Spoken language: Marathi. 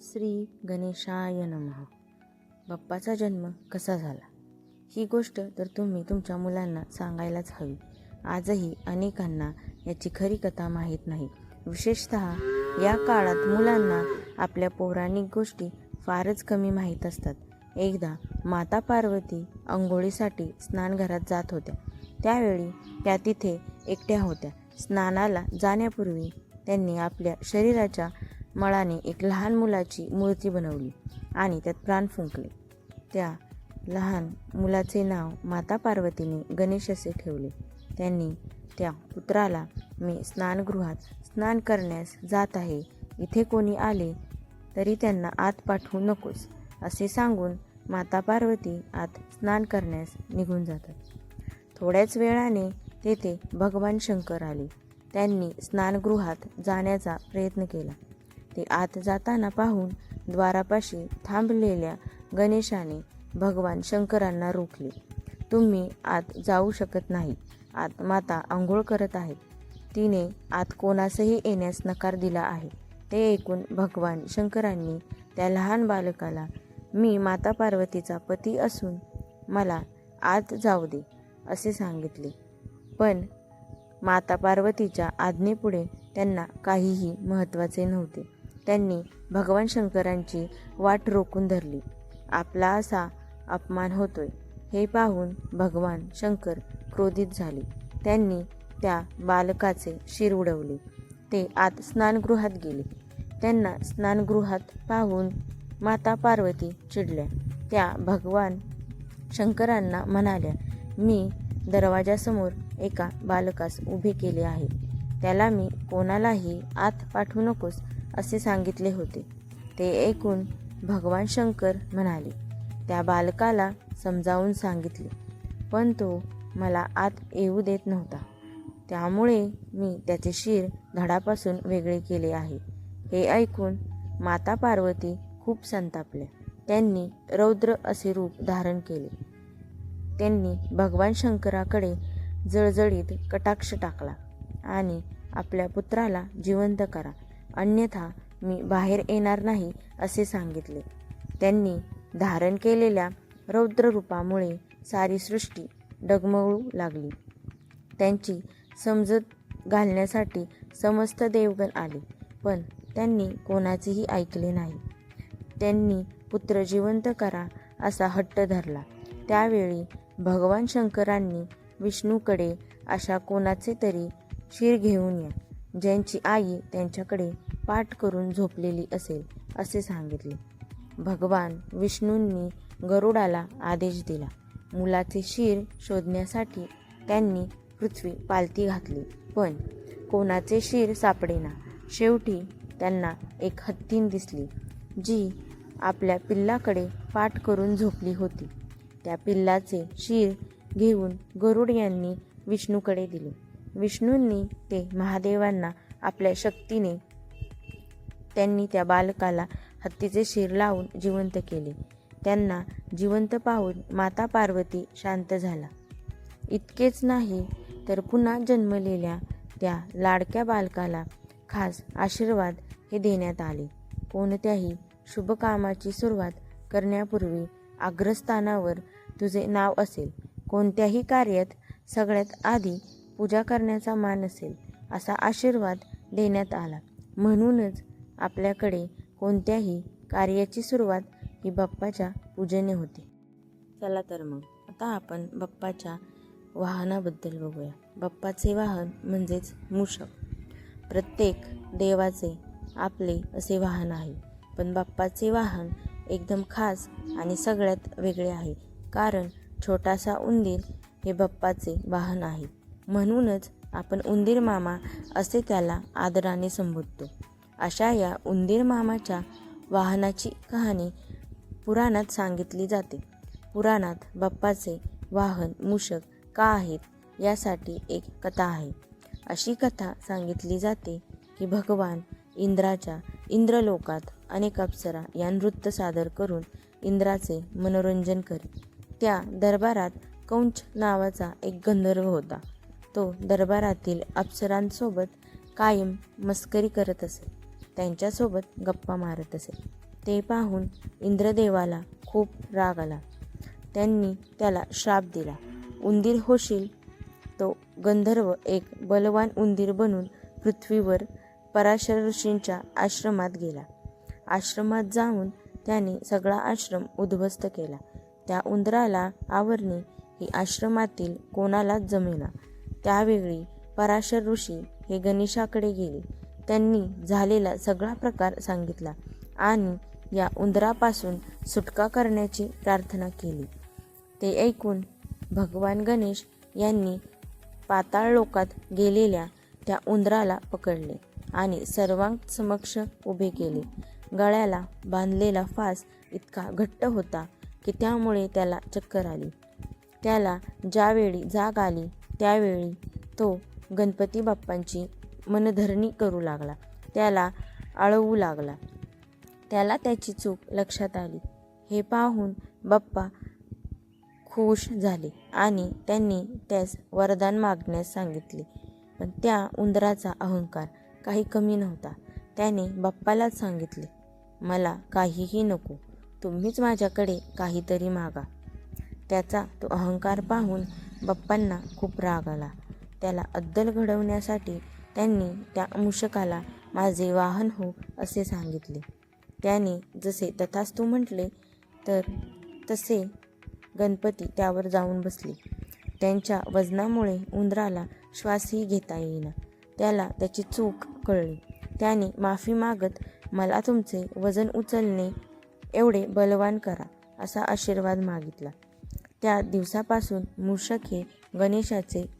श्री गणेशाय नमः. बाप्पाचा जन्म कसा झाला ही गोष्ट तर तुम्ही तुमच्या मुलांना सांगायलाच हवी. आजही अनेकांना याची खरी कथा माहीत नाही. विशेषतः या काळात मुलांना आपल्या पौराणिक गोष्टी फारच कमी माहीत असतात. एकदा माता पार्वती अंघोळीसाठी स्नानघरात जात होत्या. त्यावेळी त्या तिथे एकट्या होत्या. स्नानाला जाण्यापूर्वी त्यांनी आपल्या शरीराच्या मळाने एक लहान मुलाची मूर्ती बनवली आणि त्यात प्राण फुंकले. त्या लहान मुलाचे नाव माता पार्वतीने गणेश असे ठेवले. त्यांनी त्या पुत्राला, मी स्नानगृहात स्नान करण्यास जात आहे, इथे कोणी आले तरी त्यांना आत पाठवू नकोस असे सांगून माता पार्वती आत स्नान करण्यास निघून जातात. थोड्याच वेळाने तेथे भगवान शंकर आले. त्यांनी स्नानगृहात जाण्याचा प्रयत्न केला. ते आत जाताना पाहून द्वारापाशी थांबलेल्या गणेशाने भगवान शंकरांना रोखले. तुम्ही आत जाऊ शकत नाही. आत माता आंघोळ करत आहेत. तिने आत कोणासही येण्यास नकार दिला आहे. ते ऐकून भगवान शंकरांनी त्या लहान बालकाला, मी माता पार्वतीचा पती असून मला आत जाऊ दे असे सांगितले. पण माता पार्वतीच्या आज्ञेपुढे त्यांना काहीही महत्त्वाचे नव्हते. त्यांनी भगवान शंकरांची वाट रोखून धरली. आपला असा अपमान होतोय हे पाहून भगवान शंकर क्रोधित झाले. त्यांनी त्या बालकाचे शिर उडवले. ते आत स्नानगृहात गेले. त्यांना स्नानगृहात पाहून माता पार्वती चिडल्या. त्या भगवान शंकरांना म्हणाल्या, मी दरवाजासमोर एका बालकास उभे केले आहे. त्याला मी कोणालाही आत पाठवू नकोस असे सांगितले होते. ते ऐकून भगवान शंकर म्हणाले, त्या बालकाला समजावून सांगितले, पण तो मला आत येऊ देत नव्हता. त्यामुळे मी त्याचे शिर धडापासून वेगळे केले आहे. हे ऐकून माता पार्वती खूप संतापल्या. त्यांनी रौद्र असे रूप धारण केले. त्यांनी भगवान शंकराकडे जळजळीत कटाक्ष टाकला आणि आपल्या पुत्राला जिवंत करा, अन्यथा मी बाहेर येणार नाही असे सांगितले. त्यांनी धारण केलेल्या रौद्र रूपामुळे सारी सृष्टी डगमगू लागली. त्यांची समजूत घालण्यासाठी समस्त देवगण आले, पण त्यांनी कोणाचेही ऐकले नाही. त्यांनी पुत्र जिवंत करा असा हट्ट धरला. त्यावेळी भगवान शंकरांनी विष्णूकडे अशा कोणाचे तरी शिर घेऊन या, ज्यांची आई त्यांच्याकडे पाठ करून झोपलेली असेल असे सांगितले. भगवान विष्णूंनी गरुडाला आदेश दिला. मुलाचे शिर शोधण्यासाठी त्यांनी पृथ्वी पालथी घातली, पण कोणाचे शिर सापडेना. शेवटी त्यांना एक हत्तीण दिसली, जी आपल्या पिल्लाकडे पाठ करून झोपली होती. त्या पिल्लाचे शिर घेऊन गरुड यांनी विष्णूकडे दिले. विष्णूंनी ते महादेवांना आपल्या शक्तीने त्यांनी त्या बालकाला हत्तीचे शिर लावून जिवंत केले. त्यांना जिवंत पाहून माता पार्वती शांत झाला. इतकेच नाही तर पुन्हा जन्मलेल्या त्या लाडक्या बालकाला खास आशीर्वाद हे देण्यात आले. कोणत्याही शुभ कामाची सुरुवात करण्यापूर्वी अग्रस्थानावर तुझे नाव असेल. कोणत्याही कार्यात सगळ्यात आधी पूजा करण्याचा मान असेल असा आशीर्वाद देण्यात आला. म्हणूनच आपल्याकडे कोणत्याही कार्याची सुरुवात ही बाप्पाच्या पूजेने होते. चला तर मग आता आपण बाप्पाच्या वाहनाबद्दल बघूया. बाप्पाचे वाहन म्हणजेच मूषक. प्रत्येक देवाचे आपले असे वाहन आहे, पण बाप्पाचे वाहन एकदम खास आणि सगळ्यात वेगळे आहे. कारण छोटासा उंदीर हे बाप्पाचे वाहन आहे. म्हणूनच आपण उंदीर मामा असे त्याला आदराने संबोधतो. अशा या उंदीर मामाच्या वाहनाची कहाणी पुराणात सांगितली जाते. पुराणात बाप्पाचे वाहन मूषक का आहेत यासाठी एक कथा आहे. अशी कथा सांगितली जाते की भगवान इंद्राच्या इंद्रलोकात अनेक अप्सरा या नृत्य सादर करून इंद्राचे मनोरंजन करीत. त्या दरबारात कंच नावाचा एक गंधर्व होता. तो दरबारातील अप्सरांसोबत कायम मस्करी करत असे. त्यांच्यासोबत गप्पा मारत असे. ते पाहून इंद्रदेवाला खूप राग आला. त्यांनी त्याला श्राप दिला. उंदीर होशील. तो गंधर्व एक बलवान उंदीर बनून पृथ्वीवर पराशर ऋषींच्या आश्रमात गेला. आश्रमात जाऊन त्याने सगळा आश्रम उद्ध्वस्त केला. त्या उंदराला आवरणे ही आश्रमातील कोणालाच जमेना. त्यावेळी पराशर ऋषी हे गणेशाकडे गेले. त्यांनी झालेला सगळा प्रकार सांगितला आणि या उंदरापासून सुटका करण्याची प्रार्थना केली. ते ऐकून भगवान गणेश यांनी पाताळ लोकात गेलेल्या त्या उंदराला पकडले आणि सर्वांसमक्ष उभे केले. गळ्याला बांधलेला फास इतका घट्ट होता की त्यामुळे त्याला चक्कर आली. त्याला ज्यावेळी जाग आली त्यावेळी तो गणपती बाप्पांची मनधरणी करू लागला. त्याला आळवू लागला. त्याला त्याची चूक लक्षात आली. हे पाहून बाप्पा खुश झाले आणि त्यांनी त्यास वरदान मागण्यास सांगितले. पण त्या उंदराचा अहंकार काही कमी नव्हता. त्याने बाप्पालाच सांगितले, मला काहीही नको, तुम्हीच माझ्याकडे काहीतरी मागा. त्याचा तो अहंकार पाहून बाप्पांना खूप राग आला. त्याला अद्दल घडवण्यासाठी त्यांनी त्या मूषकाला माझे वाहन हो असे सांगितले. त्याने जसे तथास्तु म्हटले तर तसे गणपती त्यावर जाऊन बसले. त्यांच्या वजनामुळे उंदराला श्वासही घेता येईना. त्याला त्याची चूक कळली. त्याने माफी मागत मला तुमचे वजन उचलणे एवढे बलवान करा असा आशीर्वाद मागितला. त्या दिवसापासून मूषक हे गणेशाचे